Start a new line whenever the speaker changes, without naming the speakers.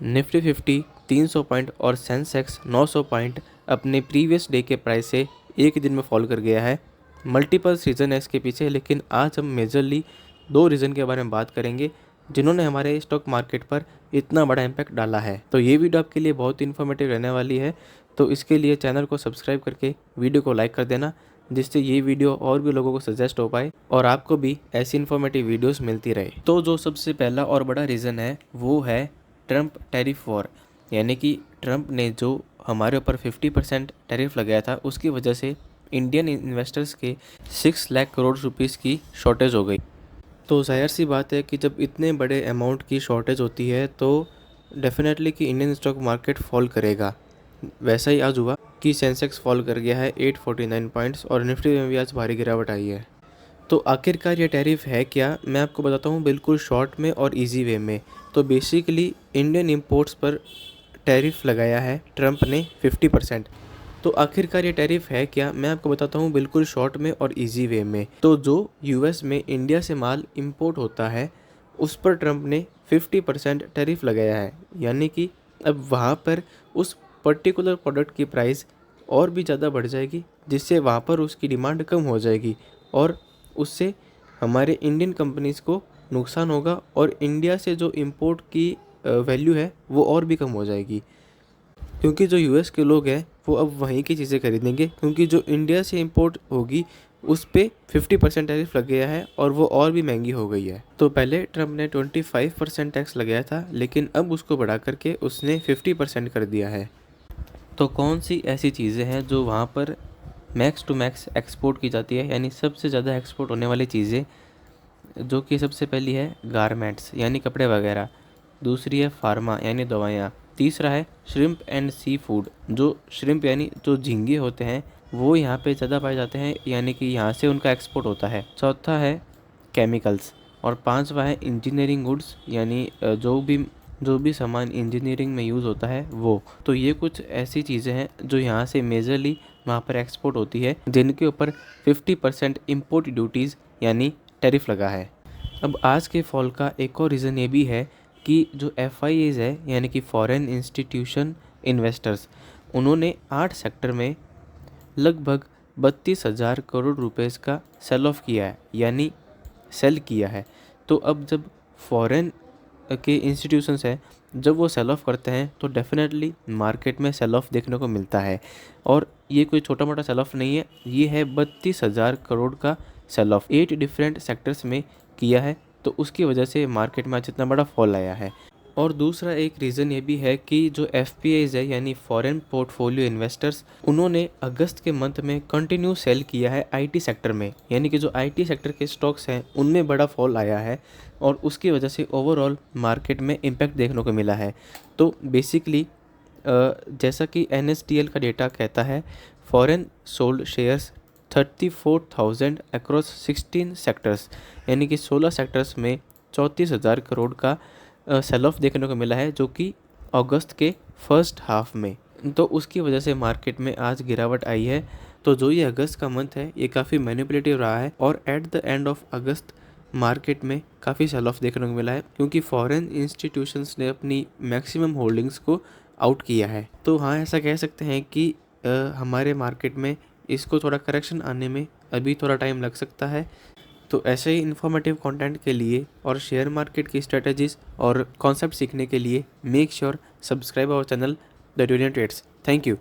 Nifty 50 300 point और Sensex 900 point अपने previous day के प्राइस से एक दिन में फॉल कर गया है। मल्टीपल रीज़न है इसके पीछे, लेकिन आज हम मेजरली 2 रीज़न के बारे में बात करेंगे जिन्होंने हमारे स्टॉक मार्केट पर इतना बड़ा इम्पैक्ट डाला है। तो ये वीडियो आपके लिए बहुत इन्फॉर्मेटिव रहने वाली है, तो इसके लिए चैनल को सब्सक्राइब करके वीडियो को लाइक कर देना, जिससे ये वीडियो और भी लोगों को सजेस्ट हो पाए और आपको भी ऐसी इन्फॉर्मेटिव वीडियोस मिलती रहे। तो जो सबसे पहला और बड़ा रीज़न है वो है ट्रंप टैरिफ वॉर, यानी कि ट्रंप ने जो हमारे ऊपर 50% टैरिफ लगाया था, उसकी वजह से इंडियन इन्वेस्टर्स के 6 लाख करोड़ रुपीस की शॉर्टेज हो गई। तो जाहिर सी बात है कि जब इतने बड़े अमाउंट की शॉर्टेज होती है तो डेफिनेटली कि इंडियन स्टॉक मार्केट फॉल करेगा। वैसा ही आज हुआ कि सेंसेक्स फॉल कर गया है 849 पॉइंट्स और निफ्टी में भी आज भारी गिरावट आई है। तो आखिरकार ये टैरिफ है क्या, मैं आपको बताता हूँ बिल्कुल शॉर्ट में और इजी वे में। तो बेसिकली इंडियन इंपोर्ट्स पर टैरिफ लगाया है ट्रंप ने 50%। तो आखिरकार ये टैरिफ है क्या, मैं आपको बताता हूँ बिल्कुल शॉर्ट में और इजी वे में। तो जो यूएस में इंडिया से माल इंपोर्ट होता है उस पर ट्रंप ने 50% टैरिफ लगाया है, यानी कि अब वहाँ पर उस पर्टिकुलर प्रोडक्ट की प्राइस और भी ज़्यादा बढ़ जाएगी, जिससे वहाँ पर उसकी डिमांड कम हो जाएगी और उससे हमारे इंडियन कंपनीज़ को नुकसान होगा और इंडिया से जो इंपोर्ट की वैल्यू है वो और भी कम हो जाएगी, क्योंकि जो यूएस के लोग हैं वो अब वहीं की चीज़ें खरीदेंगे, क्योंकि जो इंडिया से इंपोर्ट होगी उस पे 50% टैरिफ लग गया है और वो और भी महंगी हो गई है। तो पहले ट्रंप ने 25% टैक्स लगाया था, लेकिन अब उसको बढ़ा करके उसने 50% कर दिया है। तो कौन सी ऐसी चीज़ें हैं जो वहाँ पर मैक्स टू मैक्स एक्सपोर्ट की जाती है, यानी सबसे ज़्यादा एक्सपोर्ट होने वाली चीज़ें, जो कि सबसे पहली है गारमेंट्स यानी कपड़े वगैरह, दूसरी है फार्मा यानी दवाइयाँ, तीसरा है श्रिम्प एंड सी फूड, जो श्रिम्प यानी जो झींगे होते हैं वो यहाँ पे ज़्यादा पाए जाते हैं, यानी कि यहाँ से उनका एक्सपोर्ट होता है। चौथा है केमिकल्स और पांचवा है इंजीनियरिंग गुड्स, यानी जो भी सामान इंजीनियरिंग में यूज़ होता है वो। तो ये कुछ ऐसी चीज़ें हैं जो यहाँ से मेजरली वहाँ पर एक्सपोर्ट होती है, जिनके ऊपर 50% इम्पोर्ट ड्यूटीज़ यानी टैरिफ लगा है। अब आज के फॉल का एक और रीज़न ये भी है कि जो FIAs है, यानी कि फॉरेन इंस्टीट्यूशन इन्वेस्टर्स, उन्होंने 8 सेक्टर में लगभग 32,000 करोड़ रुपए का सेल ऑफ किया है, यानी सेल किया है। तो अब जब फॉरेन के इंस्टीट्यूशंस हैं, जब वो सेल ऑफ करते हैं तो डेफिनेटली मार्केट में सेल ऑफ देखने को मिलता है, और ये कोई छोटा मोटा सेल ऑफ नहीं है, ये है 32,000 करोड़ का सेल ऑफ 8 डिफरेंट सेक्टर्स में किया है। तो उसकी वजह से मार्केट में आज इतना बड़ा फॉल आया है। और दूसरा एक रीज़न ये भी है कि जो FPIs है यानी फॉरेन पोर्टफोलियो इन्वेस्टर्स, उन्होंने अगस्त के मंथ में कंटिन्यू सेल किया है IT सेक्टर में, यानी कि जो IT सेक्टर के स्टॉक्स हैं उनमें बड़ा फॉल आया है और उसकी वजह से ओवरऑल मार्केट में इम्पैक्ट देखने को मिला है। तो बेसिकली जैसा कि NSDL का डेटा कहता है, foreign sold shares 34,000 across 16 sectors, यानी कि 16 सेक्टर्स में 34,000 करोड़ का सेल ऑफ देखने को मिला है, जो कि अगस्त के फर्स्ट हाफ में। तो उसकी वजह से मार्केट में आज गिरावट आई है। तो जो ये अगस्त का मंथ है ये काफ़ी मैनिपुलेटिव रहा है और at the end of August market में काफ़ी सेल ऑफ देखने को मिला है, क्योंकि फॉरेन इंस्टीट्यूशंस ने अपनी मैक्सिमम होल्डिंग्स को आउट किया है। तो हाँ, ऐसा कह सकते हैं कि हमारे मार्केट में इसको थोड़ा करेक्शन आने में अभी थोड़ा टाइम लग सकता है। तो ऐसे ही इन्फॉर्मेटिव कंटेंट के लिए और शेयर मार्केट की स्ट्रेटजीज और कॉन्सेप्ट सीखने के लिए make sure subscribe our channel the Durian Trades. Thank you.